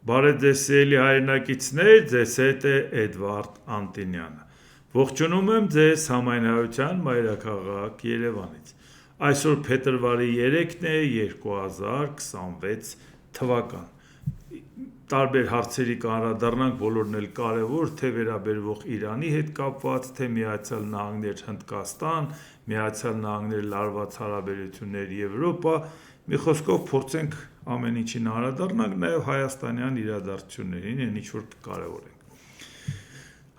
Բարև ձեզ սիրելի հայրենակիցներ, ձեզ հետ է Էդվարդ Անտինյանը։ Ողջունում եմ ձեզ Համայնայության մայրաքաղաք Երևանից։ Այսօր փետրվարի 3-ն է 2026 թվական։ Տարբեր հարցերի կանդրադառնանք, բոլորն էլ կարևոր, թե վերաբերվող Իրանի հետ կապված, թե Միացյալ Նահանգներ Հնդկաստան, Միացյալ Նահանգներ լարված հարաբերություններ Եվրոպա, մի խոսքով փորձենք ամեն ինչին անդրադառնանք, նաև հայաստանյան իրադարձություններին, այն ինչ որ կարևոր ենք։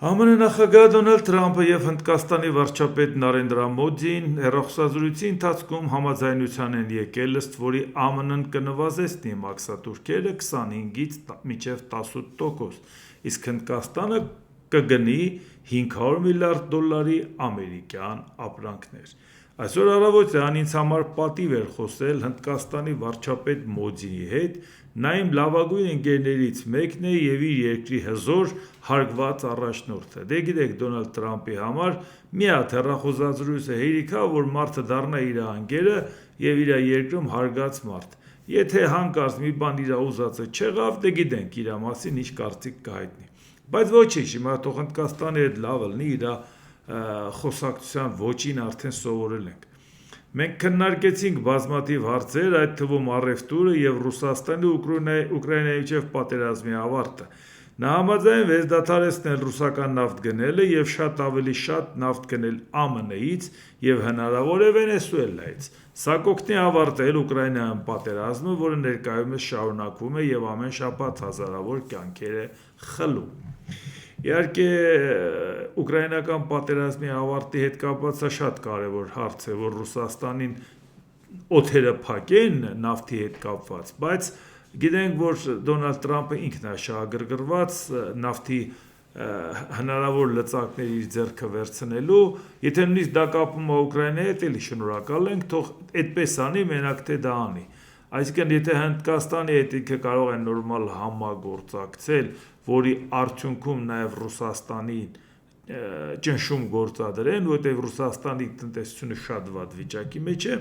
ԱՄՆ նախագահ Դոնալդ Թրամփը եւ Հնդկաստանի վարչապետ Նարենդրա Մոդին հեռախոսազրույցի ընթացքում համաձայնության են եկել, ըստ որի ԱՄՆ-ն կնվազեցնի մաքսատուրքերը 25-ից մինչև 18%, իսկ Հնդկաստանը կգնի $500 միլիարդ ամերիկյան ապրանքներ։ Այսօր առավոտյան ինձ համար պատիվ էր խոսել Հնդկաստանի վարչապետ Մոդիի հետ, նա իմ լավագույն ընկերներից մեկն է եւ իր երկրի հզոր հարգված առաջնորդը։ Դե գիտեք, Դոնալդ Թրամփի համար մի հատ հեռախոսազրույցը հերիք է, որ մարդը դառնա իր անգերը եւ իր երկրում հարգած մարդ։ Եթե հանկարծ մի բան իր ուզածը չեղավ, դե գիտենք իր մասին ինչ կարծիք կհայտնի։ Բայց ոչինչ, հիմա թող Հնդկաստանի հետ լավ լինի, իր խոսակցության ոճին արդեն սովորել ենք։ Մենք քննարկեցինք բազմաթիվ հարցեր, այդ թվում առևտուրը եւ Ռուսաստանի Ուկրաինայի միջև պատերազմի ավարտը։ Նա համաձայնվեց դադարեցնել ռուսական նավթ գնելը եւ շատ ավելի շատ նավթ գնել ԱՄՆ-ից եւ հնարավոր է Վենեսուելայից։ Սա կօգնի ավարտել Ուկրաինայում պատերազմը, որը ներկայումս շարունակվում է եւ ամեն շաբաթ հազարավոր կյանքեր է խլում։ Իհարկե, ուկրաինական պատերազմի ավարտի հետ կապված շատ կարևոր հարց է, որ Ռուսաստանին օդերը փակեն նավթի հետ կապված, բայց գիտենք, որ Դոնալդ Թրամփը ինքն է շահագրգռված նավթի հնարավոր լծակներ իր ձեռքը վերցնելու, եթե նույնիսկ դա կապում է Ուկրաինայի հետ, էլի շնորհակալ ենք, թող այդպես անի, մենակ թե դա անի։ Այսինքն, եթե Հնդկաստանի հետ ինքը կարող է նորմալ համագործակցել, որի արդյունքում նաև Ռուսաստանին ճնշում գործադրեն, որտեղ Ռուսաստանի տնտեսությունը շատ վատ վիճակի մեջ է,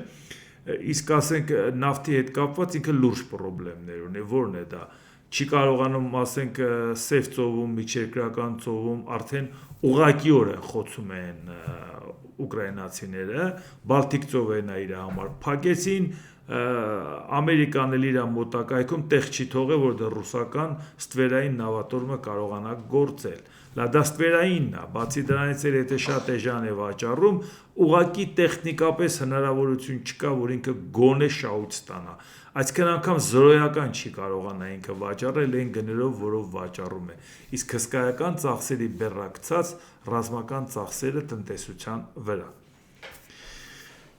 իսկ ասենք նավթի հետ կապված ինքը լուրջ խնդիրներ ունի, որն է դա։ Չի կարողանում, ասենք, Սև ծովում, Միջերկրական ծովում արդեն ուղղակիորեն խոցում են ուկրաինացիները, Բալտիկ ծովերն է իր համար փակեցին, Ամերիկան էլ իր մոտակայքում տեղ չի թողել, որտեղ ռուսական ստվերային նավատորմը կարողանա գործել։ Դա ստվերայինն է, բացի դրանից էլ եթե շատ էժան է վաճառում, ուղղակի տեխնիկապես հնարավորություն չկա, որ ինքը գոնե շահույթ ստանա։ Այսինքն անգամ զրոյական չի կարողանա ինքը վաճառել այն գներով, որով վաճառում է։ Իսկ հսկայական ծախսերի բեռակցած ռազմական ծախսերը տնտեսության վրա։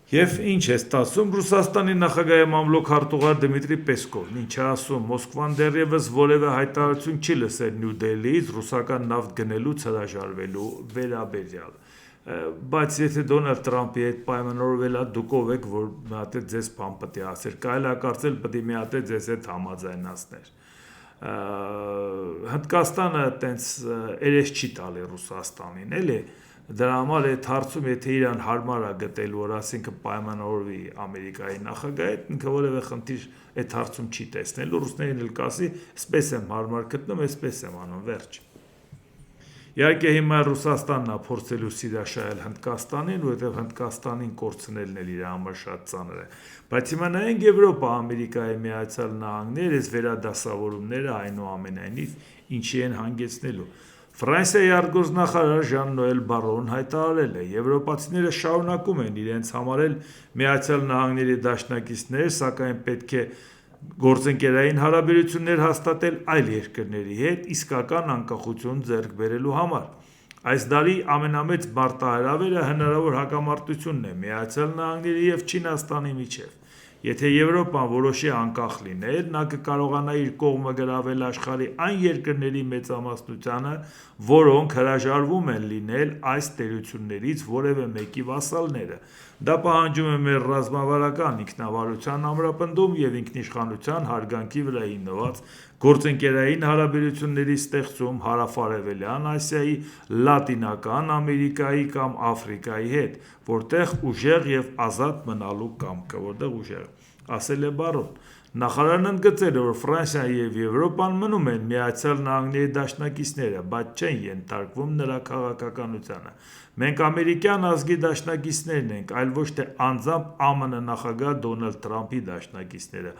Եվ ինչ է ստացվում Ռուսաստանի նախագահի մամլոք հարտուղար Դմիտրի Պեսկովն, ինչ է ասում, Մոսկվան դեռևս որևէ հայտարարություն չի լսել Նյու Դելհիից ռուսական նավթ գնելուց հրաժարվելու վերաբերյալ։ Բայց եթե Դոնալդ Թրամփի հետ պայմանավորվել է, դուք ով եք, որ մի հատ ձեզ բան պետք է ասեր, կարելի է կարծել պետք է մի հատ ձեզ հետ համաձայնացներ։ Հնդկաստանը տենց երես չի տալի Ռուսաստանին, էլի։ Դրա համար այդ հարցում, եթե իրան հարմար է գտել, որ ասինքն պայմանավորվի Ամերիկայի նախագահի հետ, ինքը որևէ խնդիր այդ հարցում չի տեսնելու, ռուսներին էլ կասի, «Սպես եմ հարմար գտնում, այսպես եմ անում, վերջ»։ Իհարկե հիմա Ռուսաստանն է փորձելու սիրաշահել Հնդկաստանին, որովհետև Հնդկաստանին կորցնելն էլ իր համար շատ ծանր է։ Բայց հիմա նայենք Եվրոպա, Ամերիկայի Միացյալ Նահանգներ, այս վերադասավորումները այնուամենայնիվ ինչի են հանգեցնելու։ Ֆրանսիայի արտգործնախարար Ժան-Նոել Բարոն հայտարարել է. Եվրոպացիները շարունակում են իրենց համարել Միացյալ Նահանգների դաշնակիցներ, սակայն պետք է գործընկերային հարաբերություններ հաստատել այլ երկրների հետ իսկական անկախություն ձեռք բերելու համար։ Այս դարի ամենամեծ մարտահրավերը հնարավոր հակամարտությունն է Միացյալ Նահանգների եւ Չինաստանի միջև։ Եթե Եվրոպան որոշի անկախ լինել, նա կկարողանա իր կողմը գրավել աշխարհի այն երկրների մեծամասնությանը, որոնք հրաժարվում են լինել այս տերություններից որևէ մեկի վասալները։ Դա պահանջում է մեր ռազմավարական ինքնավարության ամրապնդում եւ ինքնիշխանության հարգանքի վրա հիմնված գործընկերային հարաբերությունների ստեղծում հարավարևելյան Ասիայի, Լատինական Ամերիկայի կամ Աֆրիկայի հետ, որտեղ ուժեղ եւ ազատ մնալու կամքը, ասել է Բարոն։ Նախարարն ընդգծել է, որ Ֆրանսիան եւ Եվրոպան մնում են Միացյալ Նահանգների դաշնակիցները, բայց չեն ենթարկվում նրա քաղաքականությանը։ Մենք ամերիկյան ազգի դաշնակիցներն ենք, այլ ոչ թե անձամբ ԱՄՆ նախագահ Դոնալդ Թրամփի դաշնակիցները,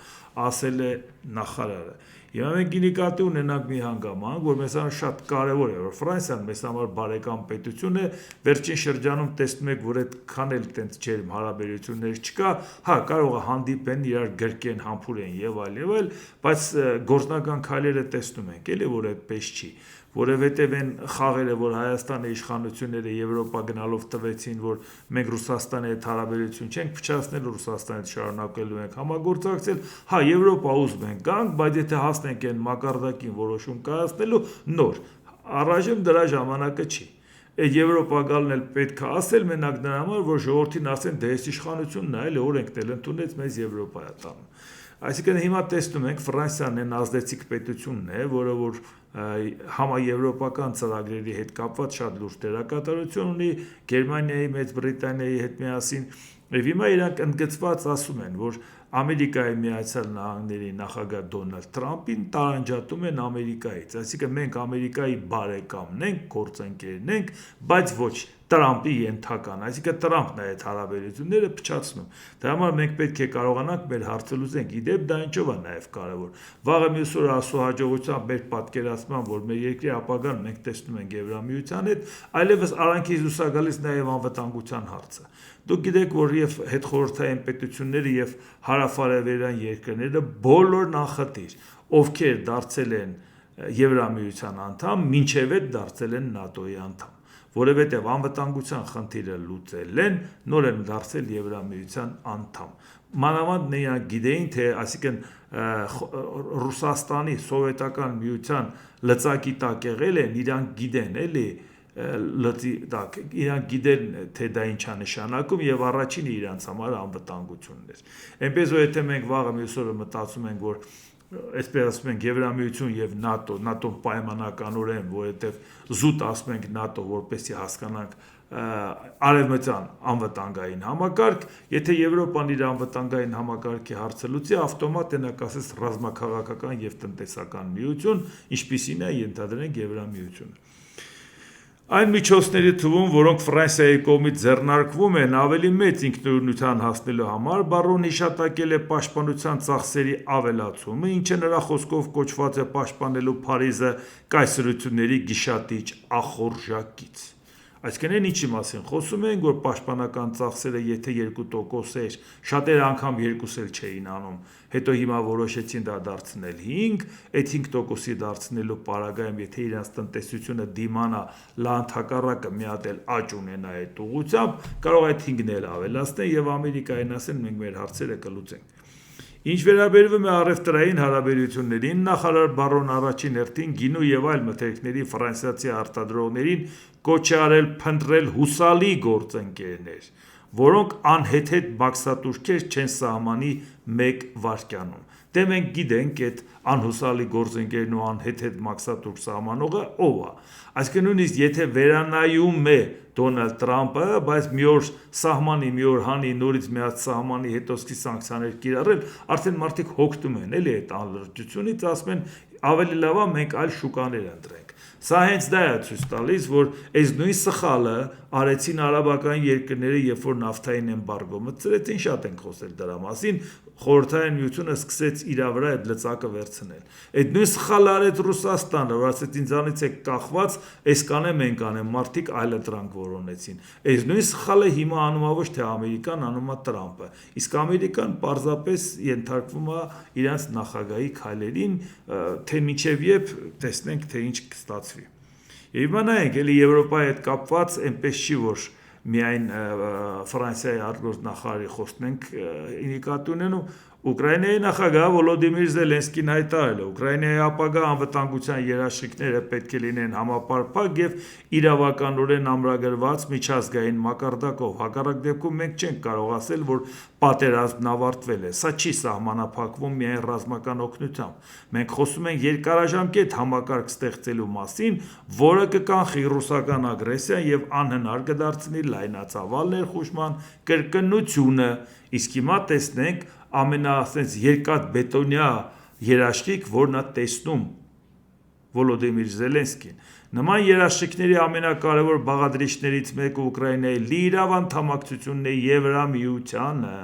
ասել է նախարարը։ Եվ մենք նկատի ունենանք մի հանգամանք, որ մեզ համար շատ կարևոր է, որ Ֆրանսիան մեզ համար բարեկամ պետություն է, վերջին շրջանում տեսնում եք, որ այդքան էլ տենց ջերմ հարաբերություններ չկա, հա, կարող է հանդիպեն, իրար գրկեն, համբուրեն եւ այլ, բայց գործնական քայլերը տեսնում ենք, էլի որ այդպես չի, որովհետև այն խաղերը, որ Հայաստանի իշխանությունները Եվրոպա գնալով տվեցին, որ մենք Ռուսաստանի հետ հարաբերություն չենք փչացնել, Ռուսաստանի հետ շարունակելու ենք համագործակցել, հա, Եվրոպա ուզում ենք գանք, բայց եթե հասնենք այն մակարդակին որոշում կայացնելու, նոր, առայժմ դրա ժամանակը չի։ Այդ Եվրոպա գալն էլ պետք է ասել մենակ նրա համար, որ ժողովրդին ասեն, դե այս իշխանությունն է, օրենքն էլ ընդունեց մեզ Եվրոպա է տանում։ Այսինքն հիմա տեսնում ենք Ֆրանսիան այն ազդեցիկ պետությունն է, որը որ համաեվրոպական ծրագրերի հետ կապված շատ լուրջ դերակատարություն ունի Գերմանիայի, Մեծ Բրիտանիայի հետ միասին, եւ հիմա իրանք ընդգծված ասում են, որ Ամերիկայի Միացյալ Նահանգների նախագահ Դոնալդ Թրամփին տարանջատում են Ամերիկայից, այսինքն մենք Ամերիկայի բարեկամն ենք, գործընկերն ենք, բայց ոչ Տրամփի ենթական, այսինքն Տրամփն է այդ հարաբերությունները փչացնում։ Դա համար մենք պետք է կարողանանք մեր հարցը լուծենք։ Իդեպ դա ինչով է նաև կարևոր։ Վաղը մյուս օրը ասու հաջողությամբ մեր պատկերացման, որ մեր երկրի ապագան մենք տեսնում ենք Եվրամիության հետ, այլևս արանքից դուրս է գալիս նաև անվտանգության հարցը։ Դուք գիտեք, որ եւ հետխորհրդային պետությունները եւ հարավարևելյան երկրները բոլոր նախատիր, ովքեր դարձել են Եվրամիության անդամ, մինչև այդ դարձել են ՆԱՏՕ-ի անդամ, որովհետև անվտանգության խնդիրը լուծել են, նոր են դարձել Եվրամիության անդամ։ Մանավանդ նրանք գիտեին, թե այսինքն Ռուսաստանի սովետական միության լծակի տակ եղել են, իրանք գիտեն, էլի լծի տակ, իրանք գիտեն, թե դա ինչ է նշանակում եւ առաջինը իրանց համար անվտանգությունն էր։ Այնպես որ եթե մենք վաղը մյուս օրը մտածում ենք, որ այսպես ասում ենք Եվրամիություն եւ ՆԱՏՕ պայմանականորեն, որովհետեւ զուտ ասում ենք ՆԱՏՕ, որպեսզի հասկանանք արևմտյան անվտանգային համակարգ, եթե Եվրոպան իր անվտանգային համակարգի հարցը լուծի, ավտոմատ նա կասես ռազմաքաղաքական եւ տնտեսական միություն, ինչպիսին է ենթադրենք Եվրամիությունը։ Այն միջոցների թվում, որոնք Ֆրանսիայի կողմից ձեռնարկվում են ավելի մեծ ինքնուրույնության հասնելու համար, Բարոն հիշատակել է պաշտպանության ծախսերի ավելացումը, ինչը նրա խոսքով կոչված է պաշտպանելու Փարիզը կայսրությունների գիշատիչ ախորժակից։ Այսինքն այն ինչի մասին խոսում ենք, որ պաշտպանական ծախսերը եթե 2% էր, շատերը անգամ 2% էլ չէին անում, հետո հիմա որոշեցին դա դարձնել 5, այդ 5%-ի դարձնելու պարագայում, եթե իրենց տնտեսությունը դիմանա լանդհակառակը մի հատ էլ աճ ունենա այդ ուղղությամբ, կարող այդ 5-ն էլ ավելացնել եւ Ամերիկային ասեն մենք մեր հարցերը կլուծենք։ Ինչ վերաբերվում է առևտրային հարաբերություններին, նախարար Բարոն առաջին հերթին գինու եւ այլ մթերքների ֆրանսիացի արտադրողներին կոչ է արել փնտրել հուսալի գործընկերներ, որոնք անհեթեթ մաքսատուրքեր չեն սահմանի 1 վայրկյանում։ Դե մենք գիտենք այդ անհուսալի գործընկերն ու անհեթեթ մաքսատուրք սահմանողը ով է։ Այսինքն նույնիսկ եթե վերանայում է Դոնալդ Թրամփը, բայց մի օր սահմանի, մի օր հանի, նորից մի հատ սահմանի, հետո սկի սանկցիաներ կիրառել, արդեն մարդիկ հոգնում են, էլի այդ անլրջությունից, ասում են ավելի լավ է մենք այլ շուկաներ ընտրենք։ Սա հենց դա է ցույց տալիս, որ այս նույն սխալը արեցին արաբական երկրները, երբ որ նավթային էմբարգո մտցրեցին, շատ ենք խոսել դրա մասին, խորհրդային միությունը սկսեց իր վրա այդ լծակը վերցնել։ Այդ նույն սխալը արեց Ռուսաստանը, որ ասեց ինձանից է կախված, այս կանեմ, մենք կանեմ, մարդիկ այլընտրանք որոնեցին։ Այս նույն սխալը հիմա անում է ոչ թե Ամերիկան, անում է Տրամփը։ Իսկ Ամերիկան պարզապես ենթարկվում է իրենց նախագահի քայլերին, թե մինչև երբ տեսնենք, թե ինչ կստացվի։ Եվ հիմա նայենք, էլի Եվրոպայի հետ կապված այնպես չի, որ միայն Ֆրանսիայի արտգործնախարարի խոսքն ենք նկատի ունենում, Ուկրաինայի նախագահ Վոլոդիմիր Զելենսկին հայտարարել է, Ուկրաինայի ապագա անվտանգության երաշխիքները պետք է լինեն համապարփակ եւ իրավականորեն ամրագրված միջազգային մակարդակով։ Հակառակ դեպքում մենք չենք կարող ասել, որ պատերազմն ավարտվել է։ Սա չի սահմանափակվում միայն ռազմական օգնությամբ։ Մենք խոսում ենք երկարաժամկետ համակարգ ստեղծելու մասին, որը կկանխի ռուսական ագրեսիան եւ անհնար կդարձնի լայնածավալ ներխուժման կրկնությունը։ Իսկ հիմա տեսնենք ամենասենց երկաթ բետոնյա երաշխիք, որ նա տեսնում Վոլոդիմիր Զելենսկին։ Նման երաշխիքների ամենակարևոր բաղադրիչներից մեկը Ուկրաինայի լիիրավ անդամակցությունն է Եվրամիությանը։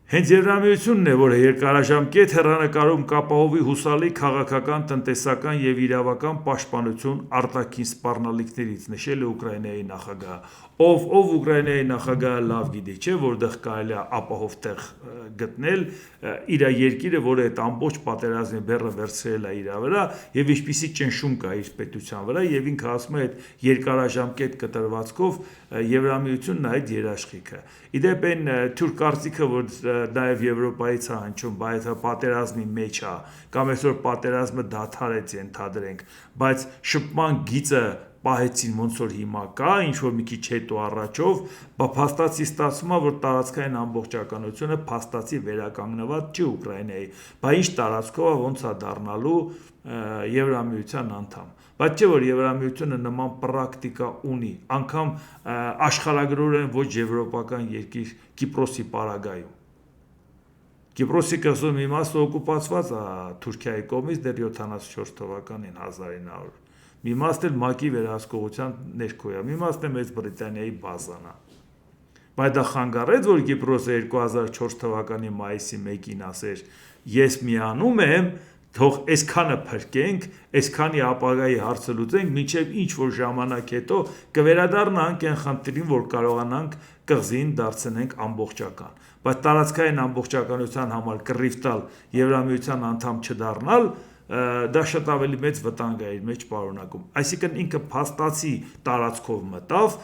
Հենց Եվրամիությունն է, որը երկարաժամկետ հեռանկարում կապահովի հուսալի քաղաքական, տնտեսական և իրավական պաշտպանություն արտաքին սպառնալիքներից, նշել է Ուկրաինայի նախագահը, ով Ուկրաինայի նախագահը լավ գիտի, չէ, որտեղ կարելի է ապահով տեղ գտնել իր երկիրը, որը այդ ամբողջ պատերազմի բեռը վերցրել է իր վրա եւ ինչպիսի ճնշում կա իր պետության վրա եւ ինքը ասում է այդ երկարաժամկետ կտրվածքով Եվրամիությունն այդ երաշխիքը։ Իդեպ այն թուրք կարծիքը, որ նաև Եվրոպայից է հնչում, բայց պատերազմի մեջ է, կամ այսօր պատերազմը դադարեց ենթադրենք, բայց շփման գիծը պահեցին ոնց որ հիմա կա, ինչ որ մի քիչ հետո առաջով, փաստացի ստացվում է, որ տարածքային ամբողջականությունը փաստացի վերականգնված չի Ուկրաինայի, բայց ինչ տարածքով է ոնց է դառնալու Եվրամիության անդամ։ Բայց չէ որ Եվրամիությունը նման պրակտիկա ունի, անգամ աշխարհագրորեն ոչ եվրոպական երկիր Կիպրոսի պարագայում։ Կիպրոսի կղզու մի մասը օկուպացված է Թուրքիայի կողմից դեռ 74 թվականին 1900, մի մասն էլ ՄԱԿ-ի վերահսկողության ներքո է, մի մասն է Մեծ Բրիտանիայի բազան է։ Բայց դա խանգարեց, որ Կիպրոսը 2004 թվականի մայիսի 1-ին ասեր. ես միանում եմ, թող այսքանը փրկենք, այսքանի ապագայի հարցը լուծենք, մինչև ինչ որ ժամանակ հետո կվերադառնանք այն խնդրին, որ կարողանանք կղզին դարձնենք ամբողջական։ Բայց տարածքային ամբողջականության համար կռիվ տալ Եվրամիության անդամ չդառնալ, դա շատ ավելի մեծ վտանգ է իր մեջ պարունակում։ Այսինքն ինքը փաստացի տարածքով մտավ,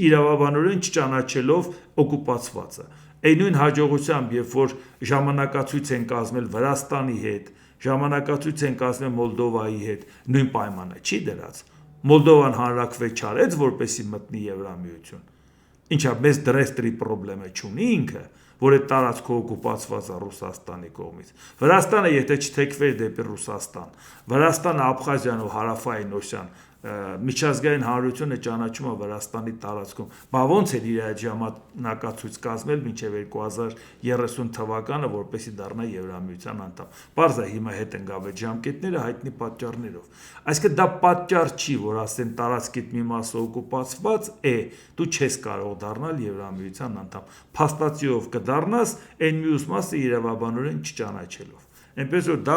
իրավաբանորեն չճանաչելով օկուպացվածը։ Այն նույն հաջողությամբ, երբ որ ժամանակացույց են կազմել Վրաստանի հետ, ժամանակացույց են կազմել Մոլդովայի հետ, նույն պայմանը չի դրած։ Մոլդովան հանրաքվե չարեց, որպեսի մտնի Եվրամիություն։ Ինչա մեծ դրեստրի պրոբլեմը չունի ինքը, որ այդ տարածքը օկուպացված է Ռուսաստանի կողմից։ Վրաստանը եթե չթեքվեր դեպի Ռուսաստան, Վրաստանը, Աբխազիան ու Հարավային Օսիան միջազգային հանրությունը ճանաչում է Վրաստանի տարածքում, բա ոնց էր իր այդ ժամանակացույց կազմել մինչև 2030 թվականը, որպեսզի դառնա Եվրամիության անդամ։ Պարզ է հիմա հետ ընկավ այդ ժամկետները հայտնի պատճառներով։ Այսինքն դա պատճառ չի, որ ասեն տարածքիդ մի մասը օկուպացված է, դու չես կարող դառնալ Եվրամիության անդամ։ Փաստացիով կդառնաս այն մյուս մասը իրավաբանորեն չճանաչելով։ Այնպես որ դա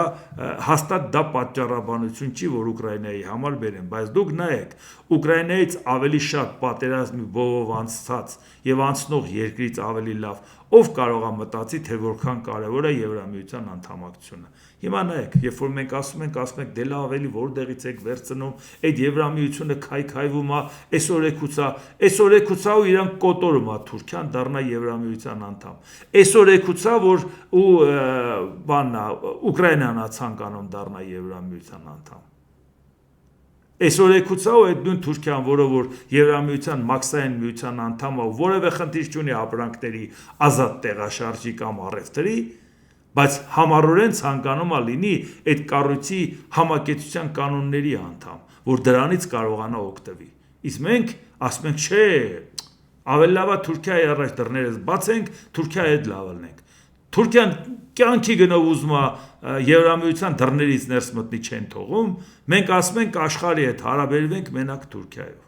հաստատ դա պատճառաբանություն չի, որ Ուկրաինայի համար բերեն, բայց դուք նայեք, Ուկրաինայից ավելի շատ պատերազմի բովով անցած եւ անցնող երկրից ավելի լավ ով կարող է մտածի, թե որքան կարևոր է Եվրամիության անդամակցությունը։ Հիմա նայեք, երբ որ մենք ասում ենք դե լավ ավելի որտեղից եք վերցնում, այդ Եվրամիությունը քայքայվում է, այսօրեկուցա ու իրանք կոտորում է Թուրքիան դառնա Եվրամիության անդամ։ Այսօրեկուցա որ ու բանն է Ուկրաինան է ցանկանում դառնա Եվրամիության անդամ։ Այսօրեկուցա ու այդ նույն Թուրքիան, որը որ Եվրամիության մաքսային միության անդամ է, որևէ խնդիր չունի ապրանքների ազատ տեղաշարժի կամ առևտրի, բայց համառորեն ցանկանում է լինի այդ կառույցի համակեցության կանոնների անդամ, որ դրանից կարողանա օգտվի։ Իսկ մենք ասում ենք, չէ, ավելի լավ է Թուրքիայի առաջ դռներս բացենք, Թուրքիայի հետ լավ լինենք։ Թուրքիան կյանքի գնով ուզում է Եվրամիության դռներից ներս մտնի չեն թողում, մենք ասում ենք աշխարհի հետ հարաբերվենք մենակ Թուրքիայով։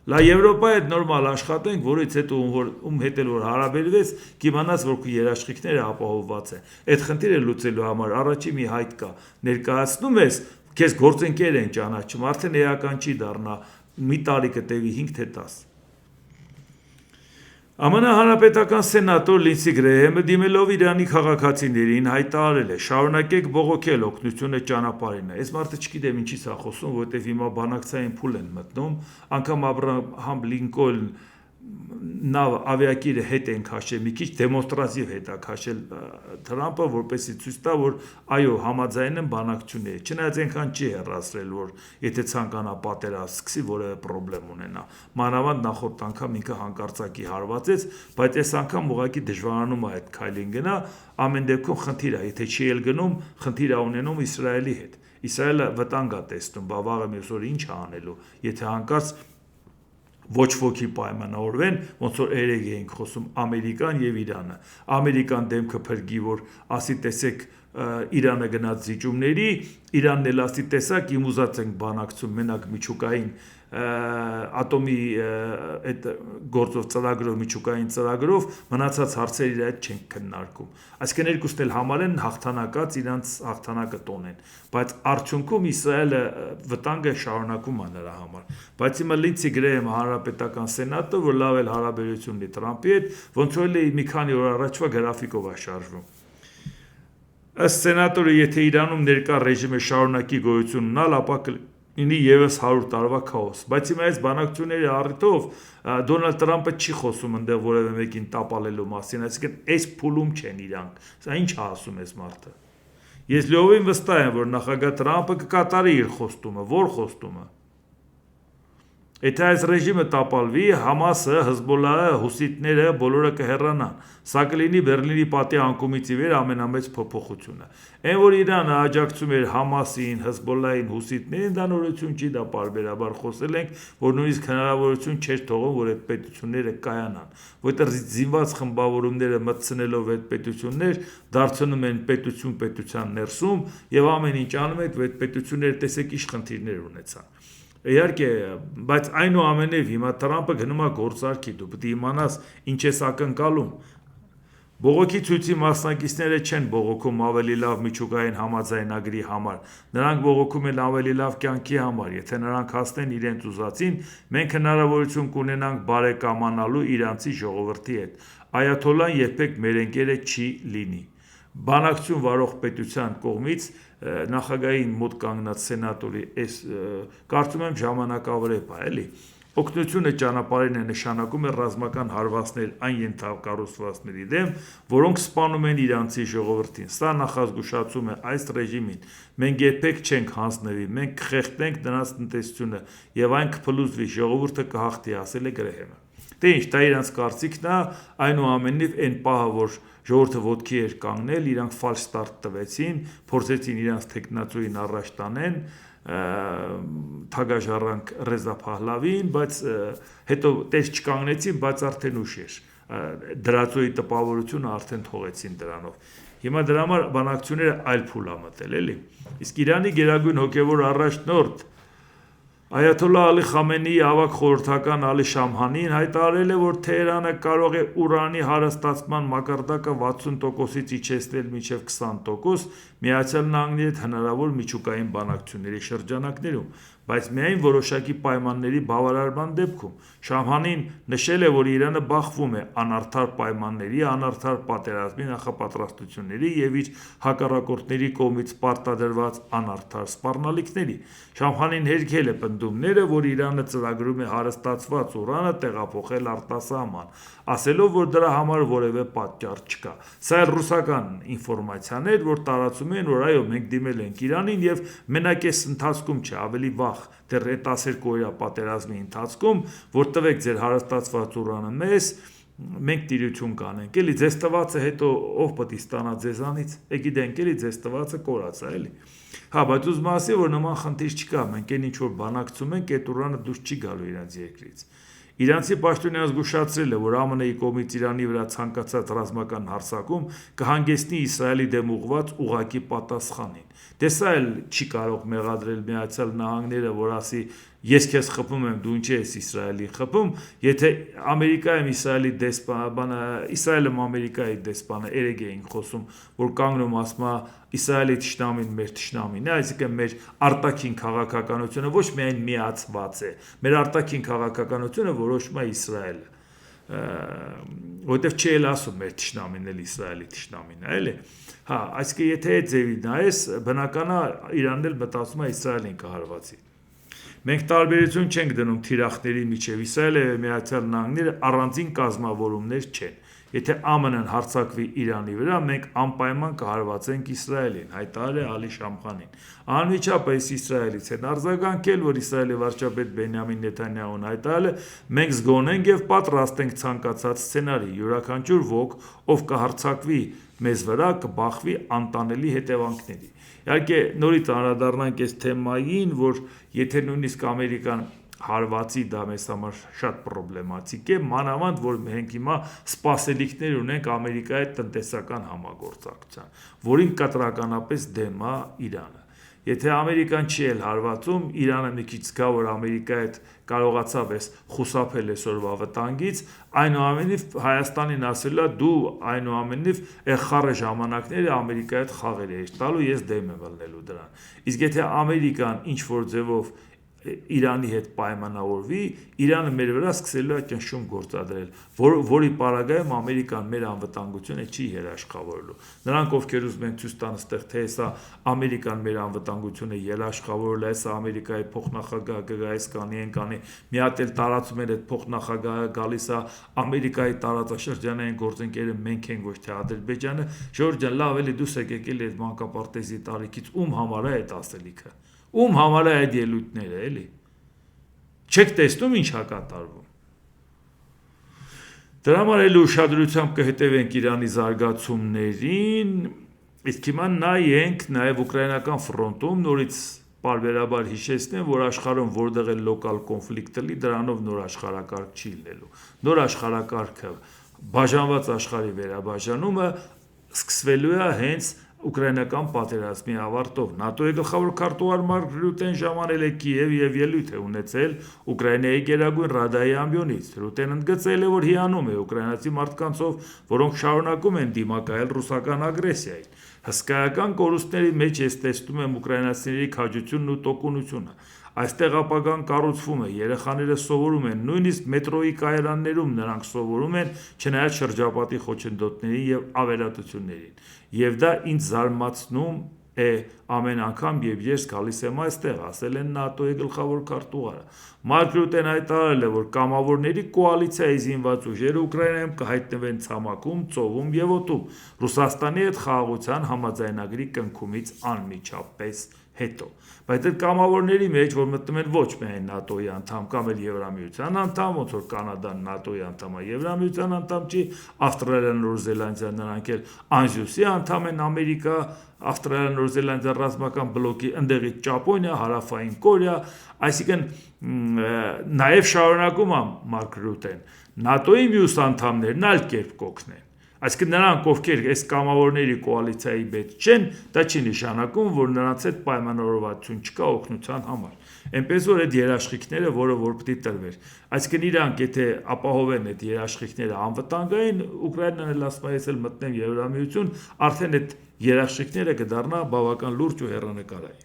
Լա Եվրոպայի հետ նորմալ աշխատենք, որից հետո ում հետ էլ որ հարաբերվես, կիմանաս, որ քո երաշխիքները ապահովված են։ Այդ խնդիրը լուծելու համար առաջի մի հայտ կա, ներկայացնում ես, քեզ գործընկեր են ճանաչում, արդեն էական չի դառնա, մի տարի կտևի 5 թե 10։ ԱՄՆ հանրապետական սենատոր Լինսի Գրեհեմը դիմելով Իրանի քաղաքացիներին հայտարարել է. շարունակեք բողոքել, օգնությունը ճանապարհին է։ Այս մարդը չգիտեմ ինչից է խոսում, որովհետև հիմա բանակցային փուլ են մտնում, անգամ Աբրահամ Լինկոլն նավ ավիակիրը հետ են քաշել, մի քիչ դեմոնստրատիվ հետ է քաշել Թրամփը, որպեսզի ցույց տա, որ այո, համաձայն են բանակցությունների։ Չնայած այնքան չի հեռացրել, որ եթե ցանկանա պատերազմ սկսի, որևէ խնդրեմ ունենա։ Մանավանդ նախորդ անգամ ինքը հանկարծակի հարվածեց, բայց այս անգամ ուղղակի դժվարանում է այդ քայլին գնա, ամեն դեպքում խնդիր է, եթե չի էլ գնում, խնդիր է ունենում Իսրայելի հետ։ Իսրայելը վտանգ է տեսնում, բա վաղը մյուս օր ինչ է անելու, եթե հանկարծ ոչ ոքի պայմանավորվեն, ոնց որ երեք էինք խոսում Ամերիկան եւ Իրանը։ Ամերիկան դեմքը փրկի, որ ասի տեսեք Իրանը գնաց զիջումների, Իրանն էլ ասի տեսակ իմ ուզած ենք բանակցում մենակ միջուկային ատոմի այդ գործով ծրագրով միջուկային ծրագրով մնացած հարցեր իր հետ չենք քննարկում։ Այսինքն երկուսն էլ համարեն հաղթանակած իրանց հաղթանակը տոնեն, բայց արդյունքում Իսրայելը վտանգը շարունակում է նրա համար։ Բայց հիմա Լինցի Գրեհեմ հանրապետական սենատը, որ լավ էլ հարաբերություն ունի Տրամփի հետ, ոնց որ մի քանի օր առաջվա գրաֆիկով է շարժվում։ Ըստ սենատորը, եթե Իրանում ներկա ռեժիմը շարունակի գոյություն ունենալ, ապա կլինի եւս 100 տարվա քաոս։ Բայց հիմա այս բանակցությունների առիթով Դոնալդ Տրամփը չի խոսում այնտեղ որևէ մեկին տապալելու մասին, այսինքն այս փուլում չեն իրանք։ Սա ինչ է ասում այս մարդը։ Ես լիովին վստահ եմ, որ նախագահ Տրամփը կկատարի իր խոստումը, որ խոստումը։ Եթե այս ռեժիմը տապալվի, Համասը, Հեզբոլլահը, հուսիտները բոլորը կհեռանան։ Սա կլինի Բերլինի պատի անկումից ի վեր ամենամեծ փոփոխությունը։ Այն որ Իրանը աջակցում էր Համասին, Հեզբոլլահին, հուսիտներին, դա նորություն չի, դա պարբերաբար խոսել ենք, որ նույնիսկ հնարավորություն չէր թողում, որ այդ պետությունները կայանան, որտեղ զինված խմբավորումները մտցնելով այդ պետություններ դարձնում են պետություն պետության ներսում եւ ամեն ինչ անում են, որ այդ պետությունները տեսեք ինչ խնդիրներ ունեցան։ Իհարկե, բայց այնուամենայնիվ հիմա Տրամփը գնում է գործարքի, դու պետք է իմանաս ինչ ես ակնկալում։ Բողոքի ցույցի մասնակիցները չեն բողոքում ավելի լավ միջուկային համաձայնագրի համար, նրանք բողոքում են ավելի լավ կյանքի համար, եթե նրանք հասնեն իրենց ուզածին, մենք հնարավորություն կունենանք բարեկամանալու իրանցի ժողովրդի հետ։ Այաթոլլան երբեք մեր ընկերը չի լինի։ Բանակցություն վարող պետության կողմից նախագահային մոտ կանգնած սենատորի այս կարծում եմ ժամանակավրեպ է, էլի։ Օգնությունը ճանապարհին է նշանակում է ռազմական հարվածներ այն ենթակառուցվածքների դեմ, որոնք սպանում են իրանցի ժողովրդին։ Սա նախազգուշացում է այս ռեժիմին։ Մենք երբեք չենք հանձնվի, մենք կխեղդենք նրանց տնտեսությունը եւ այն կփլուզվի, ժողովուրդը կհաղթի, ասել է Գրեհեմը։ Դե ինչ, դա իրանց կարծիքն է, այնուամենայնիվ այն պահը, որ ժողովուրդը ոտքի էր կանգնել, իրանք ֆալշ ստարտ տվեցին, փորձեցին իրանց տեխնացուին առաջ տանեն, թագաժառանգ Ռեզա Փահլավին, բայց հետո տես չկանգնեցին, բայց արդեն ուշ էր։ Դրածոյի տպավորությունը արդեն թողեցին դրանով։ Հիմա դրա համար բանակցությունները այլ փուլ է մտել, էլի։ Իսկ Իրանի գերագույն հոգևոր առաջնորդ Այաթոլլահ Ալի Խամենեիի ավագ խորհրդական Ալի Շամհանին հայտարարել է, որ Թեհրանը կարող է ուրանի հարստացման մակարդակը 60%-ից իջեցնել մինչև 20%, Միացյալ Նահանգների հետ հնարավոր միջուկային բանակցությունների շրջանակներում, բայց միայն որոշակի պայմանների բավարարման դեպքում։ Շամհանին նշել է, որ Իրանը բախվում է անարդար պայմանների, անարդար պատերազմի նախապատրաստությունների եւ իր հակառակորդների կողմից պարտադրված անարդար սպառնալիքների։ Շամհանին հերքել է պնդումները, որ Իրանը ծրագրում է հարստացված ուրանը տեղափոխել արտասահման, ասելով, որ դրա համար որևէ պատճառ չկա։ Սա էլ ռուսական ինֆորմացիան էր, որ տարածում են, որ այո, մենք դիմել ենք Իրանին եւ մենակ այս ընթացքում չէ, ավելի վաղ, դեռ 12 օրյա պատերազմի ընթացքում, որ տվեք ձեր հարստացված ուրանը մեզ, մենք տիրություն կանենք, էլի ձեզ տվածը հետո ով պետք է ստանա ձեզանից, գիտենք էլի ձեզ տվածը կորած է, էլի։ Հա, բայց ուզում ասի, որ նման խնդիր չկա, մենք այն ինչ որ բանակցում ենք, այդ ուրանը դուրս չի գալու իրանց երկրից։ Իրանցի պաշտոնյանը զգուշացրել է, որ ԱՄՆ-ի կողմից Իրանի վրա ցանկացած ռազմական հարձակում կհանգեցնի Իսրայելի դեմ ուղղված ուղղակի պատասխանին։ Դե սա էլ չի կարող մեղադրել Միացյալ Նահանգները, որ ասի ես քեզ խփում եմ, դու ինչի ես Իսրայելին խփում, եթե Ամերիկայում Իսրայելի դեսպանը, Իսրայելում Ամերիկայի դեսպանը երեք էին խոսում, որ կանգնում ասում է Իսրայելի թշնամին մեր թշնամին է, այսինքն մեր արտաքին քաղաքականությունը ոչ միայն միացված է, մեր արտաքին քաղաքականությունը որոշում է Իսրայելը, որտեվ չի էլ ասում մեր թշնամին էլ Իսրայելի թշնամին է, էլի։ Հա, այսինքն եթե այդ ձևի նայես, բնական է Իրանն էլ մտածում է Իսրայելին կհարվածի։ Մենք տարբերություն չենք դնում թիրախների միջև, Իսրայելը եւ Միացյալ Նահանգները առանձին կազմավորումներ չեն։ Եթե ԱՄՆ-ն հարձակվի Իրանի վրա, մենք անպայման կհարվածենք Իսրայելին, հայտարարել է Ալի Շամխանին։ Անմիջապես Իսրայելից են արձագանքել, որ Իսրայելի վարչապետ Բենյամին Նեթանյահուն հայտարարել է, մենք զգոնենք եւ պատրաստ ենք ցանկացած սցենարի, յուրաքանչյուր ոք, ով կհարձակվի մեզ վրա, կբախվի անտանելի հետևանքների։ Իհարկե նորից անդրադառնանք այս թեմային, որ եթե նույնիսկ Ամերիկան հարվածի դա մեզ համար շատ պրոբլեմատիկ է, մանավանդ որ մենք հիմա սպասելիքներ ունենք Ամերիկայի տնտեսական համագործակցության, որին կտրականապես դեմ է Իրանը։ Եթե Ամերիկան չի էլ հարվածում, Իրանը մի քիչ զգա, որ Ամերիկայի հետ կարողացավ էս խուսափել այսօրվա վտանգից, այնուամենայնիվ Հայաստանին ասել է դու այնուամենայնիվ խառը ժամանակները Ամերիկայի հետ խաղեր ես տալու, ես դեմ եմ ելնելու դրան։ Իսկ եթե Ամերիկան ինչ որ ձևով Իրանի հետ պայմանավորվի, Իրանը մեր վրա սկսելու է ճնշում գործադրել, որի պարագայում Ամերիկան մեր անվտանգությունը չի երաշխավորելու։ Նրանք ովքեր ուզում են ցույց տան այստեղ, թե հեսա Ամերիկան մեր անվտանգությունը երաշխավորել է, հեսա Ամերիկայի փոխնախագահը գա այս կանի, այն կանի, մի հատ էլ տարածում էր այդ փոխնախագահը գալիս է Ամերիկայի տարածաշրջանային գործընկերը մենք ենք, ոչ թե Ադրբեջանը, Ժորժ ջան, լավ էլի դուս եկեք էլի այդ մանկապարտեզի տարիքից ում համար է այդ ասելիքը։ Ում համար է այդ ելույթները, էլի։ Չեք տեսնում ինչ է կատարվում։ Դրա համար էլ ուշադրությամբ կհետևենք Իրանի զարգացումներին, իսկ հիմա նայենք նաև ուկրաինական ֆրոնտում նորից պարբերաբար հիշեցնեմ, որ աշխարհում որտեղ էլ լոկալ կոնֆլիկտ լինի, դրանով նոր աշխարհակարգ չի լինելու։ Նոր աշխարհակարգը բաժանված աշխարհի վերաբաժանումը սկսվելու է հենց ուկրաինական պատերազմի ավարտով։ ՆԱՏՕ-ի գլխավոր քարտուղար Մարկ Ռյուտեն ժամանել է Կիև եւ ելույթ է ունեցել Ուկրաինայի գերագույն ռադայի ամբիոնից։ Ռյուտեն ընդգծել է, որ հիանում է ուկրաինացի մարդկանցով, որոնք շարունակում են դիմակայել ռուսական ագրեսիային։ Հսկայական կորուստների մեջ ես տեսնում եմ ուկրաինացիների քաջությունն ու տոկունությունը։ Այստեղ ապագան կառուցվում է, երեխաները սովորում են, նույնիսկ մետրոյի կայարաններում նրանք սովորում են, չնայած շրջապատի խոչընդոտներին եւ ավերածություններին։ Եվ դա ինձ զարմացնում է ամեն անգամ, եւ ես գալիս եմ այստեղ, ասել են ՆԱՏՕ-ի գլխավոր քարտուղարը։ Մարկ Ռյուտեն հայտարարել է, որ կամավորների կոալիցիայի զինված ուժերը Ուկրաինայում կհայտնվեն ցամաքում, ծովում եւ օդում Ռուսաստանի հետ խաղաղության համաձայնագրի կնքումից անմիջապես հետո։ Բայց այդ կամավորների մեջ, որ մտնում են ոչ միայն ՆԱՏՕ-ի անդամ կամ էլ Եվրամիության անդամ, ոնց որ Կանադան ՆԱՏՕ-ի անդամ է, Եվրամիության անդամ չի, Ավստրալիան, Նոր Զելանդիան նրանք էլ անջուսի անդամ են, Ամերիկա, Ավստրալիան, Նոր Զելանդիա ռազմական բլոկի, ընդեղից Ճապոնիա, Հարավային Կորեա, այսինքն նաև շարունակում է Մարկ Ռյուտեն, ՆԱՏՕ-ի մյուս անդամներն այլ կերպ կօգնեն։ Այսինքն նրանք, ովքեր այս կամավորների կոալիցիայի մեջ չեն, դա չի նշանակում, որ նրանց հետ պայմանավորվածություն չկա օգնության համար։ Էնպես որ այդ երաշխիքները, որ պետք է տրվեր։ Այսինքն իրանք եթե ապահովեն այդ երաշխիքները անվտանգային, Ուկրաինան էլ ասում է, ես էլ մտնեմ Եվրամիություն, արդեն այդ երաշխիքները կդառնա բավական լուրջ ու հեռանկարային։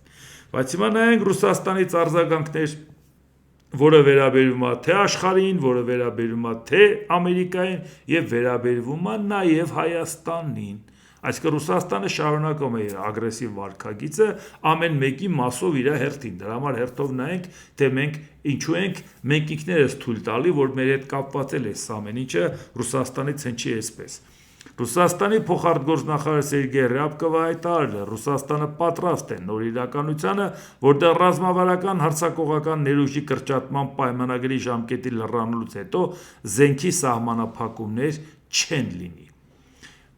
Բայց հիմա նայենք Ռուսաստանից արձագանքներ, որը վերաբերում է թե աշխարհին, որը վերաբերում է թե Ամերիկային եւ վերաբերվում է նաեւ Հայաստանին։ Այսինքն Ռուսաստանը շարունակում է իր ագրեսիվ վարքագիծը ամեն մեկի մասով իր հերթին։ Դրա համար հերթով նայենք, թե մենք ինչու ենք մենք ինքներս թույլ տալի, որ մեր հետ կապված է այս ամեն ինչը Ռուսաստանից հնչի այսպես։ Ռուսաստանի փոխարտգործնախարար Սերգեյ Ռյաբկովը հայտարարել է, Ռուսաստանը պատրաստ է նոր իրականությանը, որտեղ ռազմավարական հարձակողական ներուժի կրճատման պայմանագրի ժամկետի լրանալուց հետո զենքի սահմանափակումներ չեն լինի։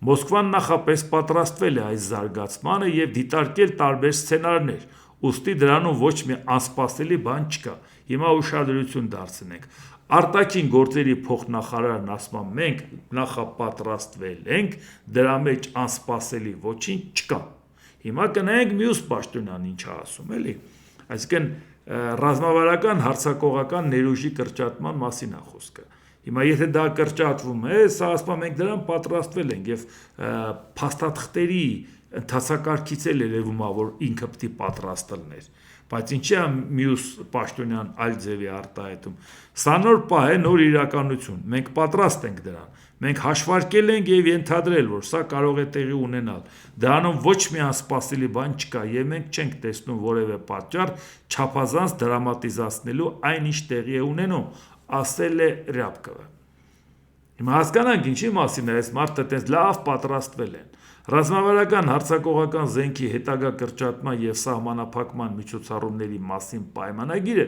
Մոսկվան նախապես պատրաստվել է այս զարգացմանը եւ դիտարկել տարբեր սցենարներ, ուստի դրանում ոչ մի անսպասելի բան չկա։ Հիմա ուշադրություն դարձնենք։ Արտաքին գործերի փոխնախարարն ասում է մենք նախապատրաստվել ենք, դրա մեջ անսպասելի ոչինչ չկա։ Հիմա կնայենք մյուս պաշտոնյան ինչ է ասում, էլի։ Այսինքն ռազմավարական հարձակողական ներուժի կրճատման մասին է խոսքը։ Հիմա եթե դա կրճատվում է, սա ասում է մենք դրան պատրաստվել ենք եւ փաստաթղթերի ընթացակարգից էլ երևում է, որ ինքը պետք է պատրաստ լիներ։ Բայց ինչի է մյուս պաշտոնյան այլ ձևի արտահայտում։ Սա նոր պահ է, նոր իրականություն։ Մենք պատրաստ ենք դրան։ Մենք հաշվարկել ենք եւ ենթադրել, որ սա կարող է տեղի ունենալ։ Դրանում ոչ մի անսպասելի բան չկա եւ մենք չենք տեսնում որևէ պատճառ չափազանց դրամատիզացնելու այն ինչ տեղի է ունենում, ասել է Ռյաբկովը։ Հիմա հասկանանք ինչի մասին է, այս մարդը տես լավ պատրաստվել են։ Ռազմավարական հարձակողական զենքի հետագա կրճատման եւ սահմանափակման միջոցառումների մասին պայմանագիրը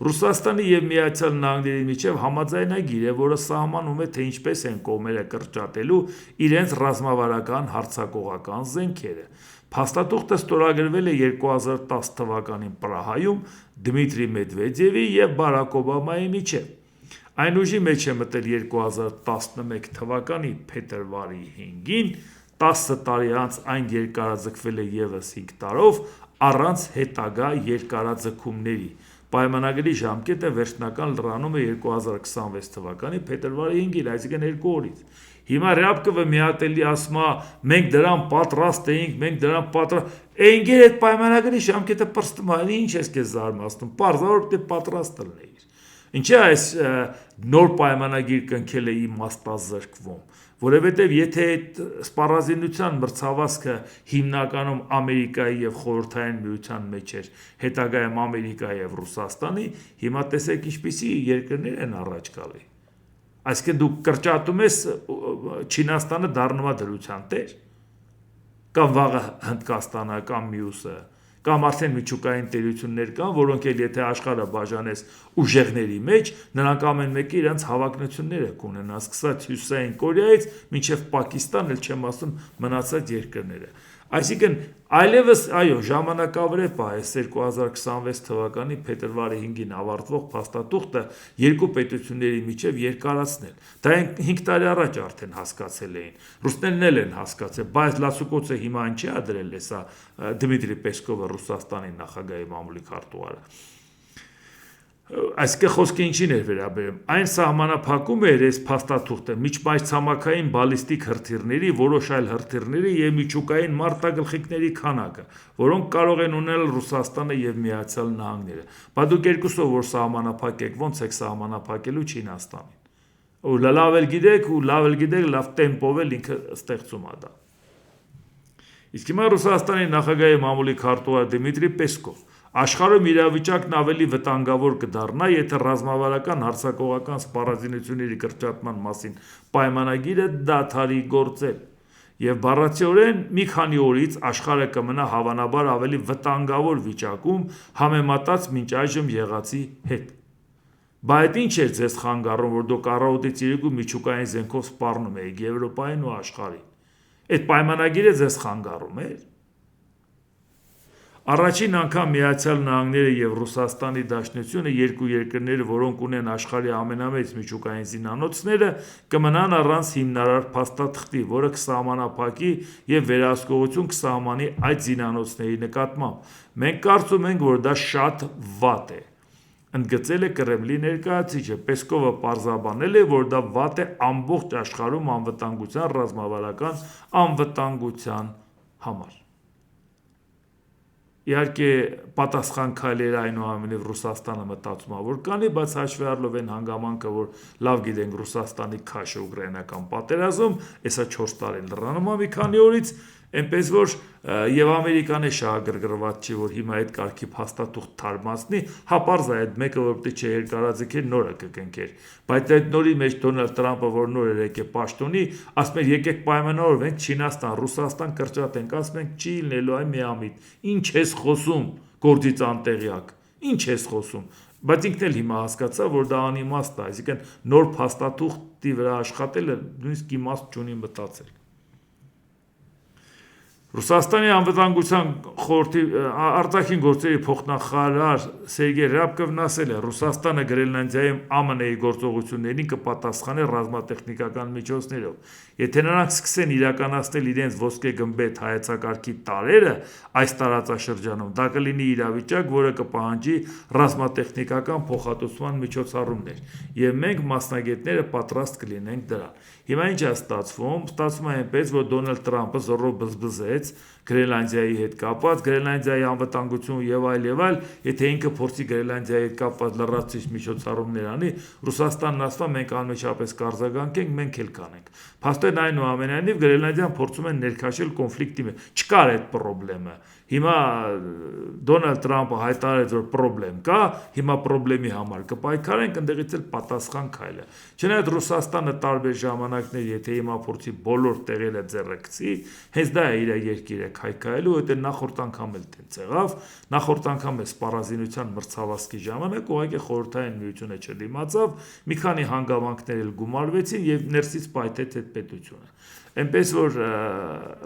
Ռուսաստանի եւ Միացյալ Նահանգների միջև համաձայնագիր է, որը սահմանում է, թե ինչպես են կողմերը կրճատելու իրենց ռազմավարական հարձակողական զենքերը։ Փաստաթուղթը ստորագրվել է 2010 թվականին Պրահայում Դմիտրի Մեդվեդևի և Բարակ Օբամայի միջև։ Այն ուժի մեջ է մտել 2011 թվականի փետրվարի 5-ին, 10 տարի անց այն երկարաձգվել է ևս 5 տարով առանց հետագա երկարաձգումների։ Պայմանագրի ժամկետը վերջնական լրանում է 2026 թվականի փետրվարի 5-ին, այսինքն 2 օրից։ Հիմա Ռյաբկովը միատելի ասում է, մենք դրան պատրաստ էինք, մենք դրան պատրաստ էինք, այդ պայմանագրի ժամկետը պրստում է, ինչ ես քեզ զարմացնում, պարզավոր դե պատրաստ լինեիր։ Ինչի այս նոր պայմանագիր կնքել է իմաստազրկվում, որովհետև եթե այդ սպառազինության մրցավազքը հիմնականում Ամերիկայի և Խորհրդային Միության մեջ էր, հետագայում Ամերիկայի և Ռուսաստանի, հիմա տեսեք ինչպիսի երկրներ են առաջ գալի։ Այսինքն դու կրճատում ես, Չինաստանը դառնում է դրության տեր, կամ վաղը Հնդկաստանը, կամ մյուսը, կամ արդեն միջուկային տերություններ կան, որոնք էլ եթե աշխարհը բաժանես ուժեղների մեջ, նրանք ամեն մեկը իրենց հավակնությունները կունենան, սկսած Հյուսիսային Կորեայից մինչև Պակիստան, էլ չեմ ասում մնացած երկրները։ Այսինքն այլևս, այո, ժամանակավրեպ է այս 2026 թվականի փետրվարի 5-ին ավարտվող փաստաթուղթը երկու պետությունների միջև երկարացնել։ Դա 5 տարի առաջ արդեն հասկացել էին, ռուսներն էլ են հասկացել, բայց լացուկոցը հիմա այն չի ադրել, հեսա Դմիտրի Պեսկովը, Ռուսաստանի նախագահի մամուլի քարտուղարը։ Այսինքն խոսքը ինչին էր վերաբերում, այն սահմանափակում էր այս փաստաթուղթը միջմայրցամաքային բալիստիկ հրթիռների, որոշ այլ հրթիռների և միջուկային մարտագլխիկների քանակը, որոնք կարող են ունենալ Ռուսաստանը և Միացյալ Նահանգները։ Բա դուք երկուսով որ սահմանափակեք, ոնց եք սահմանափակելու Չինաստանին։ Ու լավ էլ գիտեք, լավ տեմպով էլ ինքը ստեղծում է դա։ Իսկ հիմա Ռուսաստանի նախագահի մամուլի քարտուղար Դմիտրի Պեսկով աշխարհում իրավիճակն ավելի վտանգավոր կդառնա, եթե ռազմավարական հարձակողական սպառազինությունների կրճատման մասին պայմանագիրը դադարի գործել, և բառացիորեն մի քանի օրից աշխարհը կմնա հավանաբար ավելի վտանգավոր վիճակում համեմատած մինչ այժմ եղածի հետ։ Բա այդ ինչ էր ձեզ խանգարում, որ դուք առավոտից իրիկու միջուկային զենքով սպառնում էիք Եվրոպային ու աշխարհին։ Այդ պայմանագիրը ձեզ խանգարում էր։ Առաջին անգամ Միացյալ Նահանգները և Ռուսաստանի Դաշնությունը, երկու երկրները, որոնք ունեն աշխարհի ամենամեծ միջուկային զինանոցները, կմնան առանց հիմնարար փաստաթղթի, որը կսահմանափակի և վերահսկողություն կսահմանի այդ զինանոցների նկատմամբ։ Մենք կարծում ենք, որ դա շատ վատ է, ընդգծել է Կրեմլի ներկայացուցիչը։ Պեսկովը պարզաբանել է, որ դա վատ է ամբողջ աշխարհում անվտանգության, ռազմավարական անվտանգության համար։ Իհարկե պատասխան քայլերը այնուամենայնիվ Ռուսաստանը մտածում է, որ կանի, բայց հաշվի առնելով այն հանգամանքը, որ լավ գիտենք Ռուսաստանի քաշը ուկրաինական պատերազմ, հեսա 4 տարի լրանում է մի քանի օրից, այնպես որ եւ Ամերիկան է շահագրգռված չի, որ հիմա այդ կարգի փաստաթուղթ թարմացնի, հապարզ է այդ մեկը որպեսզի չերկարաձգեր, նորը կկնքեր։ Բայց այդ նորի մեջ Դոնալդ Տրամպը, որ նոր էր եկել պաշտոնի, ասում էր եկեք պայմանավորվենք Չինաստան, Ռուսաստան կրճատենք, ասում ենք չի լինելու այ միամիտ։ Ինչ ես խոսում, գործից անտեղյակ։ Ինչ ես խոսում։ Բայց ինքն էլ հիմա հասկացա, որ դա անիմաստ է, այսինքն նոր փաստաթուղթի վրա աշխատելը նույնիսկ իմաստ չունի մտածել։ Ռուսաստանի անվտանգության խորհրդի արտաքին գործերի փոխնախարար Սերգեյ Ռյաբկովն ասել է. Ռուսաստանը Գրենլանդիայում ԱՄՆ-ի գործողություններին կպատասխանի ռազմատեխնիկական միջոցներով։ Եթե նրանք սկսեն իրականացնել իրենց ոսկե գմբեթ հայեցակարգի տարրերը այս տարածաշրջանում, դա կլինի իրավիճակ, որը կպահանջի ռազմատեխնիկական փոխհատուցման միջոցառումներ, և մենք մասնագետները պատրաստ կլինենք դրան։ Հիմա ինչ է ստացվում։ Ստացվում է այնպես, որ Դոնալդ Տրամպը զոռով բզբզեց Գրենլանդիայի հետ կապված, Գրենլանդիայի անվտանգություն եւ այլ, եթե ինքը փորձի Գրենլանդիայի հետ կապված լրացուցիչ միջոցառումներ անի, Ռուսաստանն ասում է մենք անմիջապես կարձագանքենք, մենք էլ կանենք։ Փաստորեն այնուամենայնիվ Գրենլանդիան փորձում են ներքաշել կոնֆլիկտի մեջ։ Չկար այդ խնդրը։ Հիմա Դոնալդ Տրամպը հայտարարեց, որ խնդրեմ կա, հիմա խնդրի համար կպայքարենք, ընդդեղից էլ պատասխան քայլը։ Չնայած Ռուսաստանը տարբեր ժամանակներ, եթե հիմա փորձի բոլոր տեղերը ձեռքցի, հենց դա է իր երկիրը քայքայելու, որտեղ նախորդ անգամ էլ տենց եղավ, նախորդ անգամ է սպառազինության մրցավազքի ժամանակ ուղղակի Խորհրդային Միությունը չդիմացավ, մի քանի հանգամանքներ էլ գումարվեցին եւ ներսից պայթեց այդ պետությունը։ Այնպես որ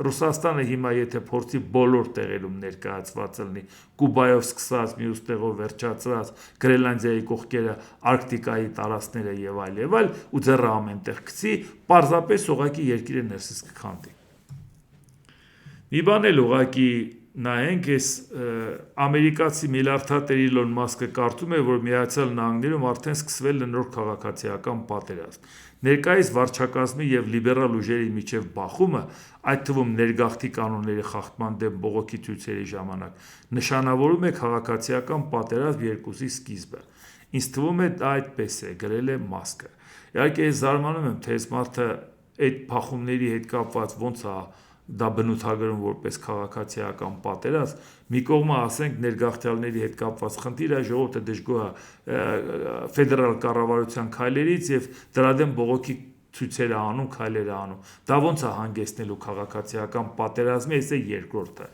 Ռուսաստանը հիմա եթե փորձի բոլոր տեղերում ներկայացված լինի Կուբայով սկսած, մյուս տեղով վերջացած, Գրենլանդիայի կողքերը, Արկտիկայի տարածքները եւ այլ, ու ձեռը ամենտեղ գցի, պարզապես ուղղակի երկիրը ներսից կքանդի։ Մի բան էլ ուղղակի նայենք, այս ամերիկացի միլիարդատեր Իլոն Մասկը կարծում է, որ Միացյալ Նահանգներում արդեն սկսվել է նոր քաղաքացիական պատերազմ։ Ներկայիս վարչակազմի եւ լիբերալ ուժերի միջև բախումը, այդ թվում ներգաղթի կանոնների խախտման դեմ բողոքի ցույցերի ժամանակ, նշանավորում է քաղաքացիական պատերազմ երկուսի սկիզբը։ Ինձ թվում է դա այդպես է, գրել է Մասկը։ Իհարկե ես զարմանում եմ, թե այս մարդը այդ բախումների հետ կապված ոնց է դա բնութագրում որպես քաղաքացիական պատերազմ, մի կողմը ասենք ներգաղթյալների հետ կապված խնդիրը ժողովուրդը դժգոհ է ֆեդերալ կառավարության քայլերից եւ դրա դեմ բողոքի ցույցեր է անում, քայլեր է անում։ Դա ոնց է հանգեցնելու քաղաքացիական պատերազմի, այս է երկրորդը։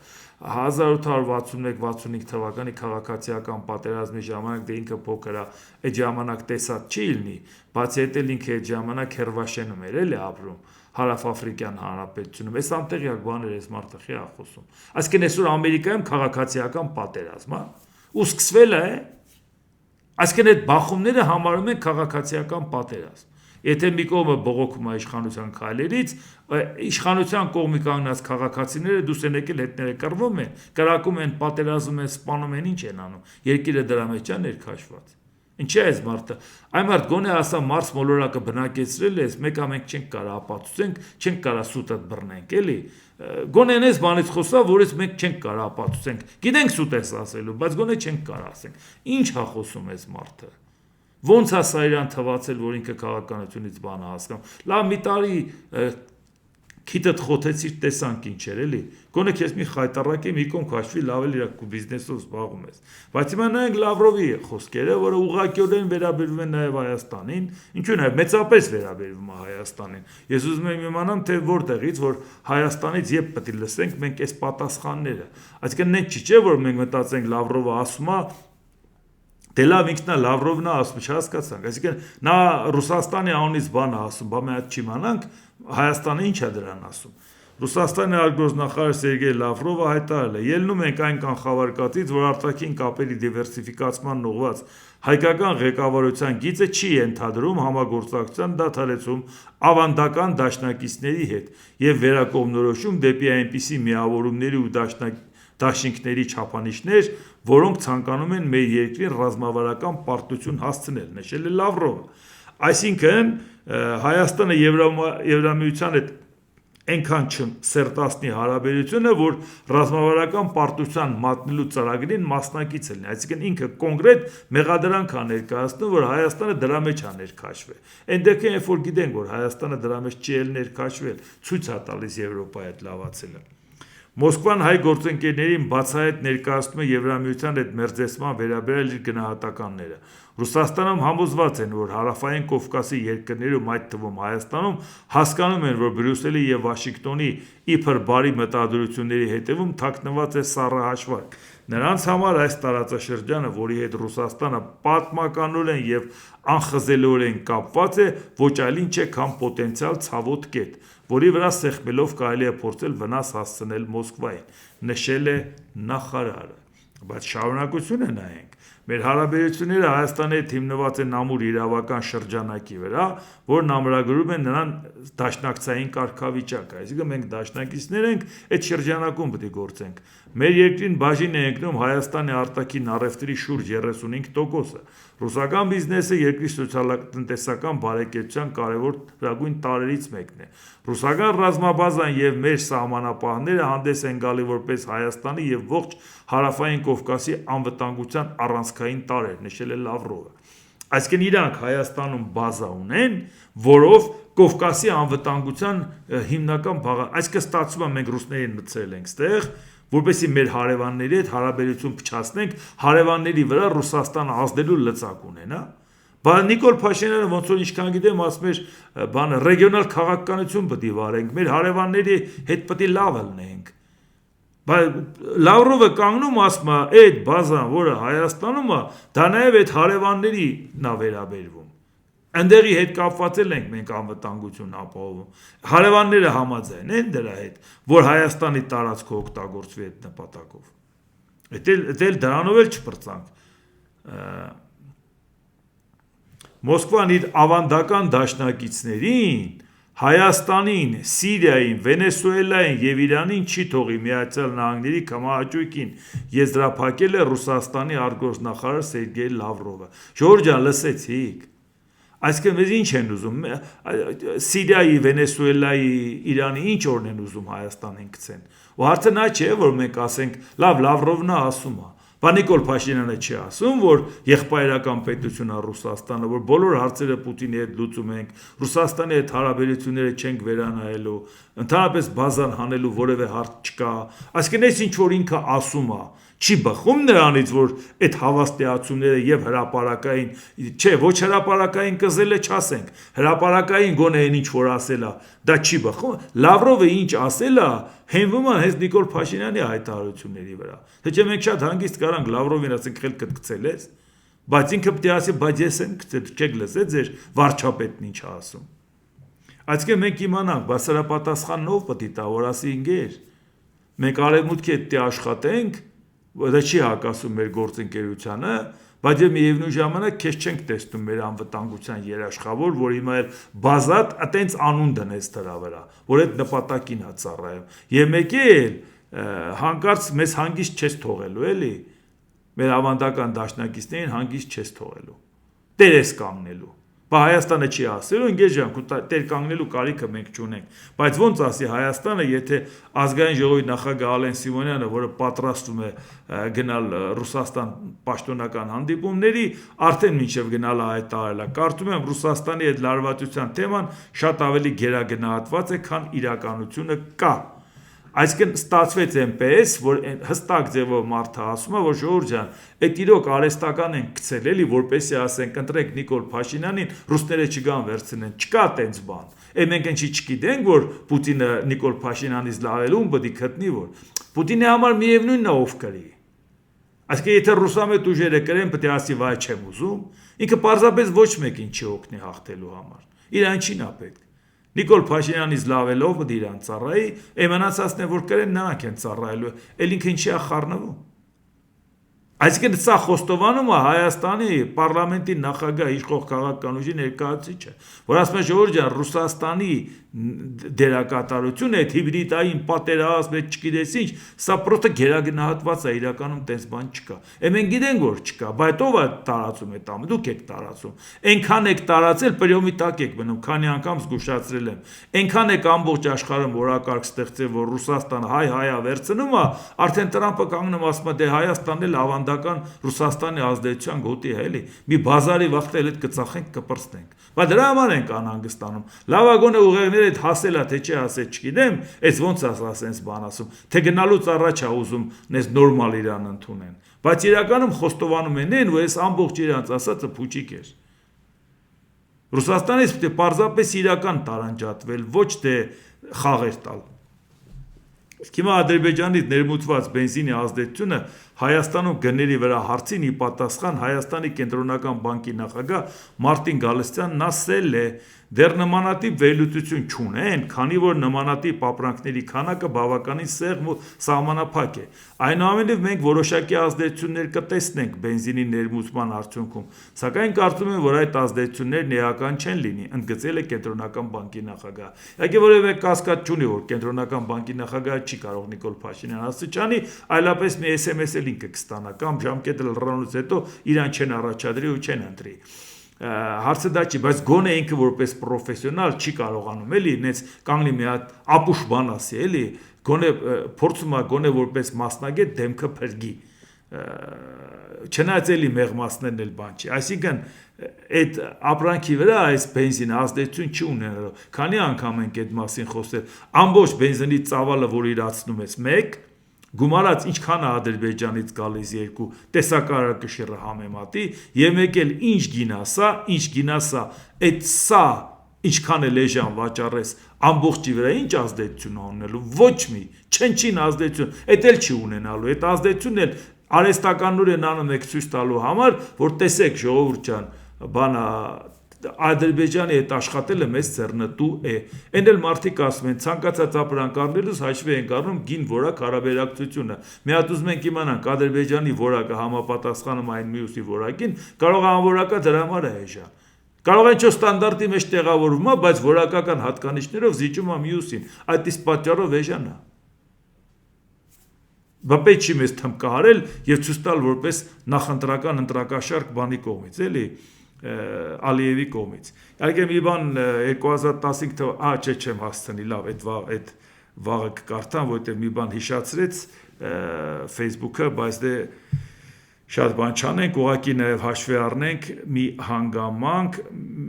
1861-65 թվականի քաղաքացիական պատերազմի ժամանակ դե ինքը փոքր է, այդ ժամանակ տեսած չի լինի, բացի այդ էլ ինքը այդ ժամանակ Հերվաշենում էր էլի ապրում։ Հարավաֆրիկյան հանրապետությունում, այս անտեղյակ բաներ այս մարդը խի է խոսում։ Այսինքն այսօր Ամերիկայում քաղաքացիական պատերազմ, ու սկսվել է, այսինքն այդ բախումները համարում են քաղաքացիական պատերազմ։ Եթե մի կողմը բողոքում է իշխանության քայլերից, իշխանության կողմի կանգնած քաղաքացիները դուրս են եկել հետները կռվում են, կրակում են, պատերազմ են, սպանում են, ինչ են անում։ Երկիրը դրա մեջ է ներքաշված։ Ինչի է այս մարդը։ Այն մարդ գոնե ասա Մարս մոլորակը բնակեցրել է, մեկ ամենք չենք կարող ապացուցենք, չենք կարող սուտը բռնենք, էլի։ Գոնե այս բանից խոսա, որից մենք չենք կարող ապացուցենք։ Գիտենք սուտ ես ասելու, բայց գոնե չենք կարող ասենք։ Ինչ է խոսում այս մարդը։ Ոնց է սա իրան թվացել, որ ինքը քաղաքականությունից բան է հասկանում։ Լավ մի տարի քիթդ խոթեցիր տեսանք ինչ էր, էլի։ Գոնե քեզ մի խայտարակ է, մի կողմ քաշվի, լավ էլ իր բիզնեսով զբաղվում ես։ Բայց հիմա նայենք Լավրովի խոսքերը, որը ուղղակիորեն վերաբերվում են նաև Հայաստանին, ինչու նաև մեծապես վերաբերվում է Հայաստանին։ Ես ուզում եմ իմանամ, թե որտեղից, որ Հայաստանից երբ պետք է լսենք մենք այս պատասխանները։ Այսինքն նենց չի, չէ՞ որ մենք մտածենք Լավրովը ասում է դե լավ ինքն է Լավրովն է ասում, չհասկացանք։ Այսինքն նա Ռուսաստանի անունից բան է ասում, բա մենք չիմանանք Հայաստանը ինչ է դրան ասում։ Ռուսաստանի արտգործնախարար Սերգեյ Լավրովը հայտարարել է. «Ելնում ենք այն կանխավարկածից, որ արտաքին կապերի դիվերսիֆիկացման ուղղված հայկական ղեկավարության գիծը չի ենթադրում համագործակցության դադարեցում ավանդական դաշնակիցների հետ եւ վերակողմնորոշում դեպի այնպիսի միավորումների ու դաշինքների չափանիշներ, որոնք ցանկանում են մեր երկրին ռազմավարական պարտություն հասցնել», նշել է Լավրովը։ Այսինքն Հայաստանը Եվրամիության հետ այնքան չսերտացնի հարաբերությունը, որ ռազմավարական պարտության մատնելու ծրագրին մասնակից լինի։ Այսինքն ինքը կոնկրետ մեղադրանք է ներկայացնում, որ Հայաստանը դրա մեջ է ներքաշվել։ Այն դեպքում, երբ որ գիտենք, որ Հայաստանը դրա մեջ չի էլ ներքաշվել, ցույց է տալիս Եվրոպայի հետ լավացելը։ Մոսկվան հայ գործընկերներին բացահայտ ներկայացնում է Եվրամիության հետ մերձեցման վերաբերյալ իր գնահատականները։ Ռուսաստանում համոզված են, որ հարավային Կովկասի երկրներում, այդ թվում Հայաստանում, հասկանում են, որ Բրյուսելի եւ Վաշինգտոնի իբր բարի մտադրությունների հետևում թաքնված է սառը հաշվարկ։ Նրանց համար այս տարածաշրջանը, որի հետ Ռուսաստանը պատմականորեն եւ անխզելիորեն կապված է, ոչ այլ ինչ է, քան պոտենցիալ ցավոտ կետ, որի վրա սեղմելով կարելի է փորձել վնաս հասցնել Մոսկվային, նշել է նախարարը։ Բայց շարունակությունը նայենք։ Մեր հարաբերությունները Հայաստանի հետ հիմնված են ամուր իրավական շրջանակի վրա, որն ամրագրում է նրան դաշնակցային կարգավիճակը։ Այսինքն մենք դաշնակիցներ ենք, այդ շրջանակում պետք է գործենք։ Մեր երկրին բաժին է ընկնում Հայաստանի արտաքին առևտրի շուրջ 35%-ը։ Ռուսական բիզնեսը երկրի սոցիալ-տնտեսական բարեկեցության կարևորագույն տարրերից մեկն է։ Ռուսական ռազմաբազան եւ մեր սահմանապահները հանդես են գալի որպես Հայաստանի եւ ողջ հարավային Կովկասի անվտանգության առանցքային տարրեր, նշել է Լավրովը։ Այսինքն իրանք Հայաստանում բազա ունեն, որով Կովկասի անվտանգության հիմնական բաղը, այսինքն ստացվում է մենք ռուսներին մտցրել ենք ստեղ, որպեսզի մեր հարևանների հետ հարաբերություն փչացնենք, հարևանների վրա Ռուսաստանը ազդելու լծակ ունենա։ Բայց Նիկոլ Փաշինյանը ոնց որ ինչքան գիտեմ ասում էր, բանը ռեգիոնալ քաղաքականություն պետք է վարենք, մեր հարևանների հետ պետք է լավ լինենք։ Բայց Լավրովը կանգնում ասում է, այդ բազան, որը Հայաստանում է, դա նաև այդ հարևաններին է վերաբերվում։ Ընդեղի հետ կապված ենք մենք անվտանգություն ապահովում։ Հարևանները համաձայն են դրա հետ, որ Հայաստանի տարածքը օգտագործվի այդ նպատակով։ Էլ դրանով էլ չպրծանք։ Մոսկվան իր ավանդական դաշնակիցներին Հայաստանին, Սիրիային, Վենեսուելային եւ Իրանին չի թողի Միացյալ Նահանգների կամահաճույքին եզրափակել է Ռուսաստանի արտգործնախարար Սերգեյ Լավրովը։ Ժողովուրդ ջան, լսեցիք։ Այսինքն մեզ ինչ են ուզում Սիրիայի, Վենեսուելայի, Իրանի ինչ օրն են ուզում Հայաստանին գցեն։ Ու հարցը նա չէ, որ մենք ասենք, լավ, Լավրովն է ասում է։ Բա Նիկոլ Փաշինյանը չի ասում, որ եղբայրական պետությունն է Ռուսաստանը, որ բոլոր հարցերը Պուտինի հետ լուծում ենք, Ռուսաստանի հետ հարաբերությունները չենք վերանայելու, ընդհանրապես բազան հանելու որևէ հարց չկա։ Այսինքն այս ինչ որ ինքը ասում է, չի բխում նրանից, որ այդ հավաստիացումները եւ հրապարակային, չէ, ոչ հրապարակային կզելը չասենք, հրապարակային գոնե այն ինչ որ ասելա, դա չի բխում։ Լավրովը ինչ ասելա, հենվում է հենց Նիկոլ Փաշինյանի հայտարարությունների վրա։ Թե չէ մենք շատ հանգիստ կարանք Լավրովին ասենք խելքդ գցել ես, բայց ինքը պետք է ասի, բայց ես եմ գցել, չեք լսել ձեր վարչապետն ինչ է ասում։ Այսինքն մենք իմանանք, բասարապատասխանն ով պետք է տա, որ ասի ինգեր։ Մենք արևմուտքի հետ աշխատենք, դա չի հակասում մեր գործընկերությանը, բայց եւ միևնույն ժամանակ քեզ չենք տեսնում մեր անվտանգության երաշխավոր, որ հիմա էլ բազատ այտենց անուն դնես դրա վրա, որ այդ նպատակին է ծառայում։ Եվ մեկ էլ հանկարծ մեզ հանգիստ չես թողելու, էլի։ Մեր ավանդական դաշնակիցներին հանգիստ չես թողելու։ Տեր ես կանգնելու։ Բա Հայաստանը չի ասելու, ինգեժանք ու տեր կանգնելու կարիքը մենք չունենք։ Բայց ոնց ասի Հայաստանը, եթե ազգային ժողովի նախագահ Ալեն Սիմոնյանը, որը պատրաստվում է գնալ Ռուսաստան պաշտոնական հանդիպումների, արդեն մինչև գնալը հայտարարել է։ Կարծում եմ Ռուսաստանի այդ լարվածության թեման շատ ավելի գերագնահատված է, քան իրականությունը կա։ Այսինքն ստացվեց այնպես, որ հստակ ձևով մարդը ասում է, որ ժողովուրդ ջան, այդ իրոք արհեստական են գցել, էլի, որպեսզի ասենք, ընտրեք Նիկոլ Փաշինյանին, ռուսները չգան վերցնեն, չկա տենց բան։ Մենք ինչի չգիտենք, որ Պուտինը Նիկոլ Փաշինյանից լավելուն պետք է գտնի, որ Պուտինի համար միևնույնն է ով կրի։ Այսինքն եթե ռուսամետ ուժերը կրեն, պետք է ասի, վայ չեմ ուզում, ինքը պարզապես ոչ մեկին չի օգնի հաղթելու համար։ Իրան չին է պետք։ Նիկոլ Փաշինյանից լավելով պետք է իրան ծառայի, մնացածն է որ կրեն նրանք են ծառայելու, էլ ինքը ինչի է խառնվում։ Այսինքն սա խոստովանում է Հայաստանի պարլամենտի նախագահ իշխող քաղաքական ուժի ներկայացուցիչը, որ ասում է ժողովուրդ ջան, Ռուսաստանի դերակատարությունը այդ հիբրիդային պատերազմ, այդ չգիտես ինչ, սա պրոստը գերագնահատված է, իրականում տես բան չկա։ Մենք գիտենք որ չկա, բայց ով է տարածում այդ ամը, դուք եք տարածում։ Այնքան եք տարածել, պրյոմի տակ եք մնում, քանի անգամ զգուշացրել եմ։ Այնքան եք ամբողջ աշխարհում օրակարգ ստեղծել, որ Ռուսաստանը հայ-հայա վերցնում է, արդեն Տրամփը կանգնում ասում է, դե Հայաստանն էլ ավանդական Ռուսաստանի ազդեցության գոտի է, էլի։ Մի բազարի վախտել այդ կծախենք, կպրծնենք։ Բայց դրա համար ենք անհանգստանում։ Լավագույնը ուղեղները այդ հասելա, թե չի հասել, չգիտեմ, այս ոնց ասենց բան ասում, թե գնալուց առաջ է ուզում նես նորմալ իրան ընդունեն։ Բայց իրականում խոստովանում են այն, որ այս ամբողջ իրանց ասածը փուչիկ էր։ Ռուսաստանից պետք է պարզապես իրական տարանջատվել, ոչ թե խաղեր տալ։ Հիմա Ադրբեջանից ներմուծված բենզինի ազդեցությունը Հայաստանում գների վրա հարցին ի պատասխան Հայաստանի կենտրոնական բանկի նախագահ Մարտին Գալստյանն ասել է, դեռ նմանատիպ վերլուծություն չունեն, քանի որ նմանատիպ ապրանքների քանակը բավականին սեղմ ու սահմանափակ է։ Այնուամենայնիվ մենք որոշակի ազդեցություններ կտեսնենք բենզինի ներմուծման արդյունքում, սակայն կարծում եմ, որ այդ ազդեցություններն էական չեն լինի, ընդգծել է կենտրոնական բանկի նախագահը։ Իհարկե որևէ կասկած չունի, որ կենտրոնական բանկի նախագահը չի կարող Նիկոլ Փաշինյան աստիճանի, այլապես մի SMS ինքը կստանա կամ ժամկետը լրանալուց հետո իրան չեն առաջադրի ու չեն ընտրի։ Հարցը դա չի, բայց գոնե ինքը որպես պրոֆեսիոնալ չի կարողանում էլի նենց կանգնի մի հատ ապուշ բան ասի, էլի, գոնե փորձում է գոնե որպես մասնագետ դեմքը փրկի։ Չնայած էլի մեղմացնելն էլ բան չի։ Այսինքն այդ ապրանքի վրա այս բենզինը ազդեցություն չի ունենալու։ Քանի անգամ ենք այդ մասին խոսել, ամբողջ բենզինի ծավալը, որ իրացնում ես 1 գումարած ինչքան է Ադրբեջանից գալիս 2 տեսակարակշիռը համեմատի եւ մեկ էլ ինչ գինասա, այդ սա ինչքան էլ էժան վաճառես ամբողջի վրա ինչ ազդեցություն ունենալու, ոչ մի չնչին ազդեցություն, այդ էլ չի ունենալու, այդ ազդեցությունն էլ արհեստականորեն անում եք ցույց տալու համար, որ տեսեք ժողովուրդ ջան, բանա Ադրբեջանի հետ աշխատելը մեծ ձեռնտու է։ Այն էլ մարդիկ ասում են, ցանկացած ապրանք առնելուց հաշվի ենք առնում գին որակ հարաբերակցությունը։ Մի հատ ուզում ենք իմանանք Ադրբեջանի որակը համապատասխանում այն մյուսի որակին, կարող է անորակը դրա համար է էժան։ Կարող են չէ ստանդարտի մեջ տեղավորվում է, բայց որակական հատկանիշներով զիջում է մյուսին։ Այդ իսկ պատճառով էժան է։ Բա պետք չի մեզ թմկահարել եւ ցույց տալ որպես նախընտրական ընտրակաշարք բանի կողմից, էլի Ալիևի կողմից։ Իհարկե մի բան 2015 թվականի, չեմ հասցնի, լավ, այդ վաղը կկարդամ, որտեղ մի բան հիշացրեց Facebook-ը, բայց դե շատ բան չանենք, ուղղակի նաև հաշվի առնենք մի հանգամանք,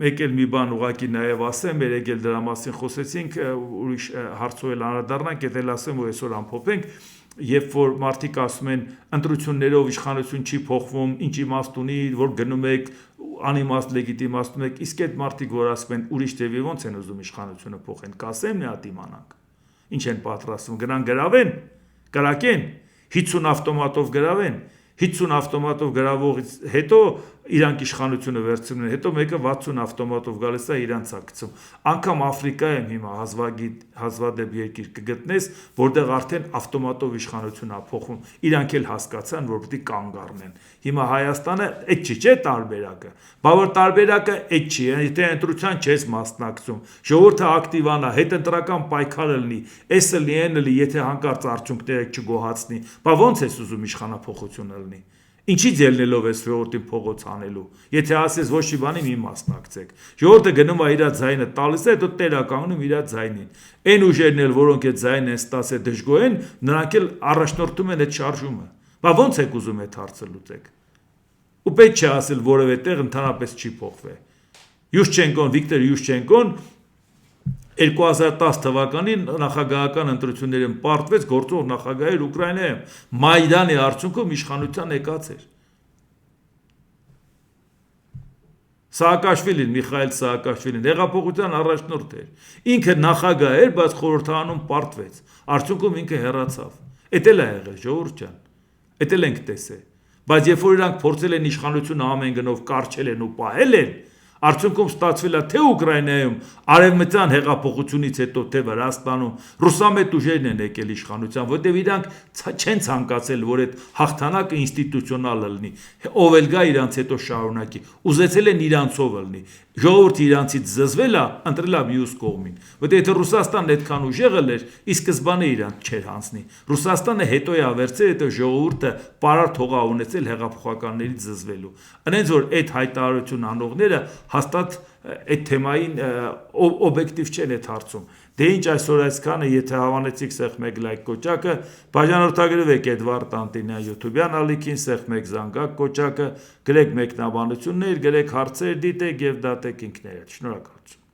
մեկ էլ մի բան ուղղակի նաև ասեմ, երեք էլ դրա մասին խոսեցինք, ուրիշ հարցով էլ անդրադառնանք, եթե ասեմ, որ այսօր ամփոփենք, երբ որ մարդիկ ասում են ընտրություններով իշխանություն չի փոխվում, ինչ իմաստ ունի, որ գնում եք անիմաստ լեգիտիմացնում եք, իսկ այդ մարդիկ որ ասում են ուրիշ դեպի ոնց են ուզում իշխանությունը փոխեն, կասեմ մի հատ իմանանք։ Ինչ են պատրաստում, գնան գրավեն, կրակեն, 50 ավտոմատով գրավեն, 50 ավտոմատով գրավողից հետո իրանք իշխանությունը վերցնում են, հետո մեկը 60 ավտոմատով գալիս է իրանց է գցում։ Անգամ Աֆրիկայում հիմա հազվադեպ երկիր կգտնես, որտեղ արդեն ավտոմատով իշխանություն է փոխվում, իրանք էլ հասկացան, որ պետք է կանգ առնեն։ Հիմա Հայաստանը այդ չի, չէ՞ տարբերակը։ Բա որ տարբերակը այդ չի, եթե ընտրության չես մասնակցում, ժողովուրդը ակտիվանա, հետընտրական պայքարը լինի, էսը լինի, եթե հանկարծ արդյունքները չգոհացնի, բա ոնց ես ուզում իշխանափոխությունը լինի։ Ինչից ելնելով ես ժողովրդին փողոց անելու։ Եթե ասես ոչ մի բանի մի մասնակցեք։ Ժողովուրդը գնում է իր ձայնը տալիս է, հետո տերը կանգնում իր ձայնին։ Այն ուժերն էլ, որոնք այդ ձայնն են ստացել դժգոհ են, նրանք էլ առաջնորդում են այդ շարժումը։ Բա ոնց եք ուզում այդ հարցը լուծեք։ Ու պետք չէ ասել որևէ տեղ ընդհանրապես չի փոխվել։ Յուշչենկոն, Վիկտոր Յուշչենկոն 2010 թվականին նախագահական ընտրություններին պարտվեց գործող նախագահ էր Ուկրաինայում, Մայդանի արդյունքում իշխանության եկած էր։ Սաակաշվիլին, Միխայել Սաակաշվիլին հեղափոխության առաջնորդ էր։ Ինքը նախագահ էր, բայց խորհրդարանում պարտվեց։ Արդյունքում ինքը հեռացավ։ Էդ էլ է եղել, ժողովուրդ ջան։ Էդ էլ ենք տեսել։ Բայց երբ որ իրանք փորձել են իշխանությունը ամեն գնով կարճել են ու պահել են, արդյունքում ստացվել է թե Ուկրաինայում արևմտյան հեղափոխությունից հետո թե Վրաստանում ռուսամետ ուժերն են եկել իշխանության, որտեղ իրանք չեն ցանկացել, որ այդ հաղթանակը ինստիտուցիոնալ լինի, ով էլ գա իրանց հետո շարունակի, ուզեցել են իրանցով լինի, ժողովուրդը իրանցից զզվել է, ընտրել է մյուս կողմին, որտեղ եթե Ռուսաստանն այդքան ուժեղ էր, ի սկզբանե իրանք չէր հանձնի, Ռուսաստանը հետո է վերցել, հետո ժողովուրդը պարարտ հող ունեցել հեղափոխականներից զզվելու, այնց որ այդ հայտարարություն անողները հաստատ այդ թեմային օբյեկտիվ չեն այդ հարցում։ Դե ինչ այսօր այսքանը, եթե հավանեցիք սեղմ եք լայք կոճակը, բաժանորդագրվեք Էդվարդ Անտինյան YouTube-յան ալիքին, սեղմ եք զանգակ կոճակը, գրեք մեկնաբանություններ, գրեք հարցեր, դիտեք եւ դատեք ինքներդ։ Շնորհակալություն։